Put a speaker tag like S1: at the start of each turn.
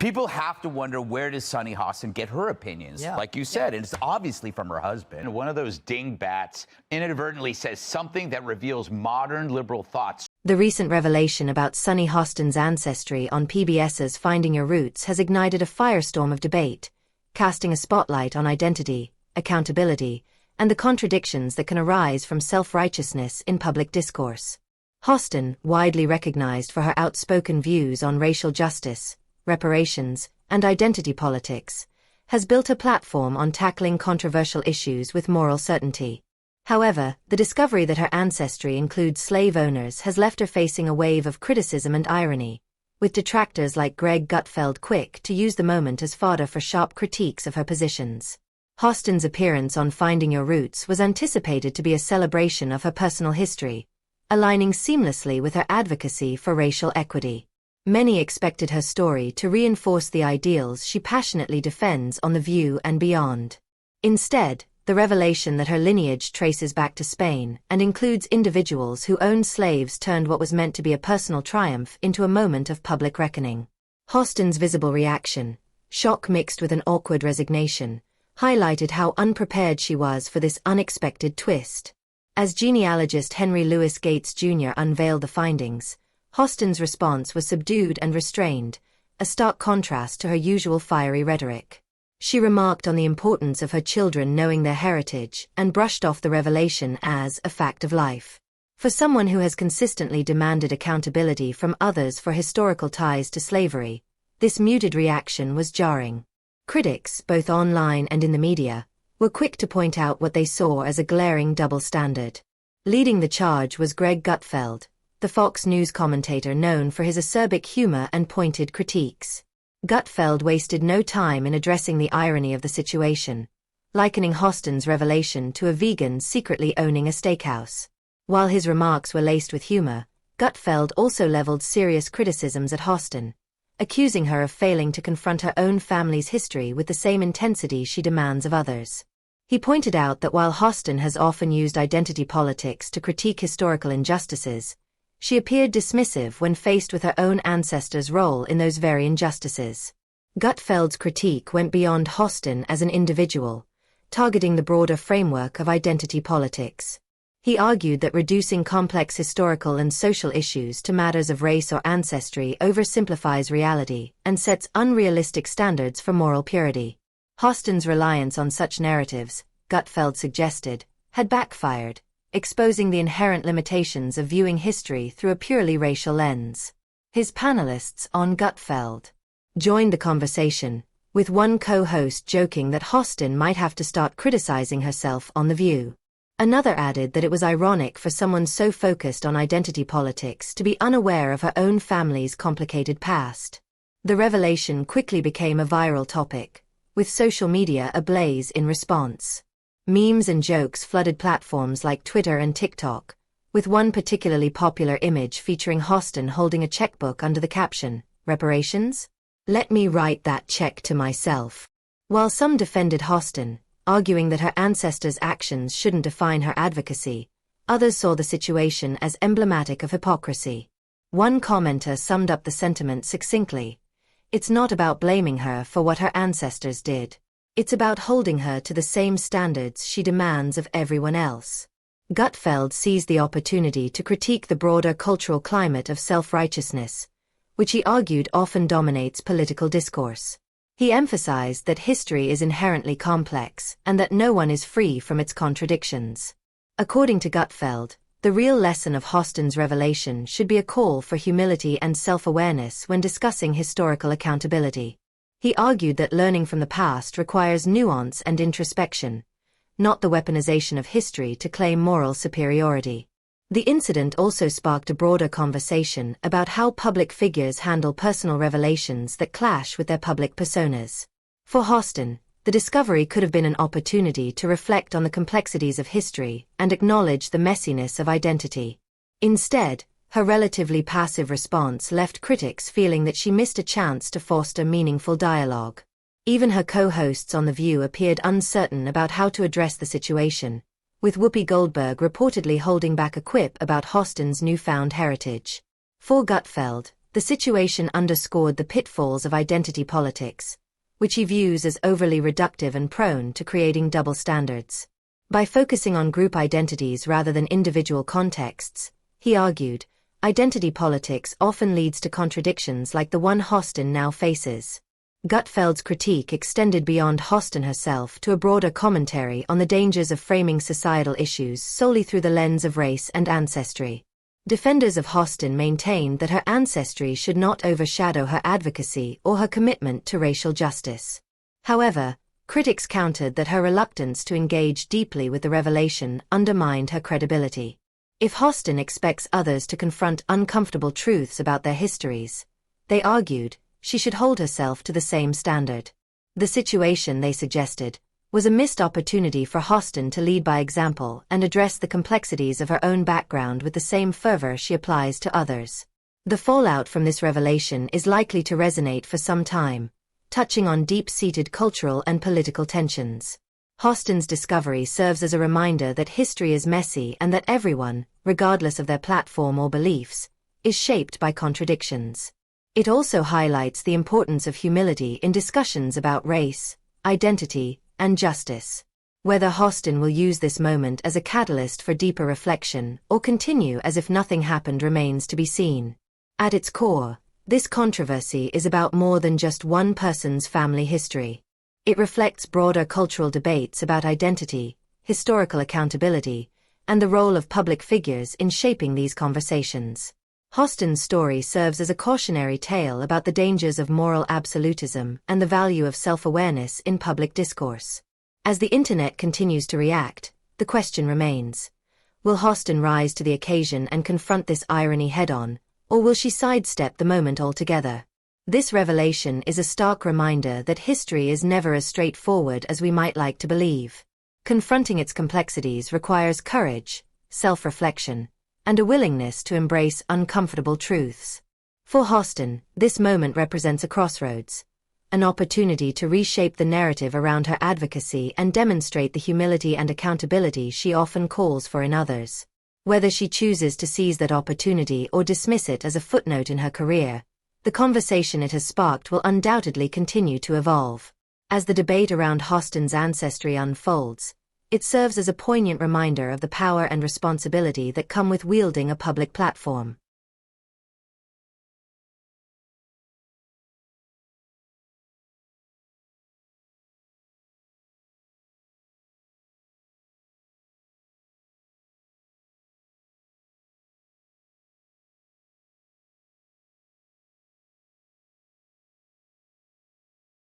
S1: People have to wonder, where does Sunny Hostin get her opinions?
S2: Yeah.
S1: Like you said, and it's obviously from her husband. One of those dingbats inadvertently says something that reveals modern liberal thoughts.
S3: The recent revelation about Sunny Hostin's ancestry on PBS's Finding Your Roots has ignited a firestorm of debate, casting a spotlight on identity, accountability, and the contradictions that can arise from self-righteousness in public discourse. Hostin, widely recognized for her outspoken views on racial justice, reparations, and identity politics, has built a platform on tackling controversial issues with moral certainty. However, the discovery that her ancestry includes slave owners has left her facing a wave of criticism and irony, with detractors like Greg Gutfeld quick to use the moment as fodder for sharp critiques of her positions. Hostin's appearance on Finding Your Roots was anticipated to be a celebration of her personal history, aligning seamlessly with her advocacy for racial equity. Many expected her story to reinforce the ideals she passionately defends on The View and beyond. Instead, the revelation that her lineage traces back to Spain and includes individuals who owned slaves turned what was meant to be a personal triumph into a moment of public reckoning. Hostin's visible reaction, shock mixed with an awkward resignation, highlighted how unprepared she was for this unexpected twist. As genealogist Henry Louis Gates Jr. unveiled the findings, Hostin's response was subdued and restrained, a stark contrast to her usual fiery rhetoric. She remarked on the importance of her children knowing their heritage and brushed off the revelation as a fact of life. For someone who has consistently demanded accountability from others for historical ties to slavery, this muted reaction was jarring. Critics, both online and in the media, were quick to point out what they saw as a glaring double standard. Leading the charge was Greg Gutfeld, the Fox News commentator known for his acerbic humor and pointed critiques. Gutfeld wasted no time in addressing the irony of the situation, likening Hostin's revelation to a vegan secretly owning a steakhouse. While his remarks were laced with humor, Gutfeld also leveled serious criticisms at Hostin, accusing her of failing to confront her own family's history with the same intensity she demands of others. He pointed out that while Hostin has often used identity politics to critique historical injustices, she appeared dismissive when faced with her own ancestors' role in those very injustices. Gutfeld's critique went beyond Hostin as an individual, targeting the broader framework of identity politics. He argued that reducing complex historical and social issues to matters of race or ancestry oversimplifies reality and sets unrealistic standards for moral purity. Hostin's reliance on such narratives, Gutfeld suggested, had backfired, exposing the inherent limitations of viewing history through a purely racial lens. His panelists on Gutfeld joined the conversation, with one co-host joking that Hostin might have to start criticizing herself on The View. Another added that it was ironic for someone so focused on identity politics to be unaware of her own family's complicated past. The revelation quickly became a viral topic, with social media ablaze in response. Memes and jokes flooded platforms like Twitter and TikTok, with one particularly popular image featuring Hostin holding a checkbook under the caption, "Reparations? Let me write that check to myself." While some defended Hostin, arguing that her ancestors' actions shouldn't define her advocacy, others saw the situation as emblematic of hypocrisy. One commenter summed up the sentiment succinctly: "It's not about blaming her for what her ancestors did. It's about holding her to the same standards she demands of everyone else." Gutfeld seized the opportunity to critique the broader cultural climate of self-righteousness, which he argued often dominates political discourse. He emphasized that history is inherently complex and that no one is free from its contradictions. According to Gutfeld, the real lesson of Hostin's revelation should be a call for humility and self-awareness when discussing historical accountability. He argued that learning from the past requires nuance and introspection, not the weaponization of history to claim moral superiority. The incident also sparked a broader conversation about how public figures handle personal revelations that clash with their public personas. For Hostin, the discovery could have been an opportunity to reflect on the complexities of history and acknowledge the messiness of identity. Instead, her relatively passive response left critics feeling that she missed a chance to foster meaningful dialogue. Even her co-hosts on The View appeared uncertain about how to address the situation, with Whoopi Goldberg reportedly holding back a quip about Hostin's newfound heritage. For Gutfeld, The situation underscored the pitfalls of identity politics, which he views as overly reductive and prone to creating double standards. By focusing on group identities rather than individual contexts, he argued, identity politics often leads to contradictions like the one Hostin now faces. Gutfeld's critique extended beyond Hostin herself to a broader commentary on the dangers of framing societal issues solely through the lens of race and ancestry. Defenders of Hostin maintained that her ancestry should not overshadow her advocacy or her commitment to racial justice. However, critics countered that her reluctance to engage deeply with the revelation undermined her credibility. If Hostin expects others to confront uncomfortable truths about their histories, they argued, she should hold herself to the same standard. The situation, they suggested, was a missed opportunity for Hostin to lead by example and address the complexities of her own background with the same fervor she applies to others. The fallout from this revelation is likely to resonate for some time, touching on deep-seated cultural and political tensions. Hostin's discovery serves as a reminder that history is messy and that everyone, regardless of their platform or beliefs, is shaped by contradictions. It also highlights the importance of humility in discussions about race, identity, and justice. Whether Hostin will use this moment as a catalyst for deeper reflection or continue as if nothing happened remains to be seen. At its core, this controversy is about more than just one person's family history. It reflects broader cultural debates about identity, historical accountability, and the role of public figures in shaping these conversations. Hostin's story serves as a cautionary tale about the dangers of moral absolutism and the value of self-awareness in public discourse. As the internet continues to react, the question remains: will Hostin rise to the occasion and confront this irony head-on, or will she sidestep the moment altogether? This revelation is a stark reminder that history is never as straightforward as we might like to believe. Confronting its complexities requires courage, self-reflection, and a willingness to embrace uncomfortable truths. For Hostin, this moment represents a crossroads, an opportunity to reshape the narrative around her advocacy and demonstrate the humility and accountability she often calls for in others. Whether she chooses to seize that opportunity or dismiss it as a footnote in her career, the conversation it has sparked will undoubtedly continue to evolve. As the debate around Hostin's ancestry unfolds, it serves as a poignant reminder of the power and responsibility that come with wielding a public platform.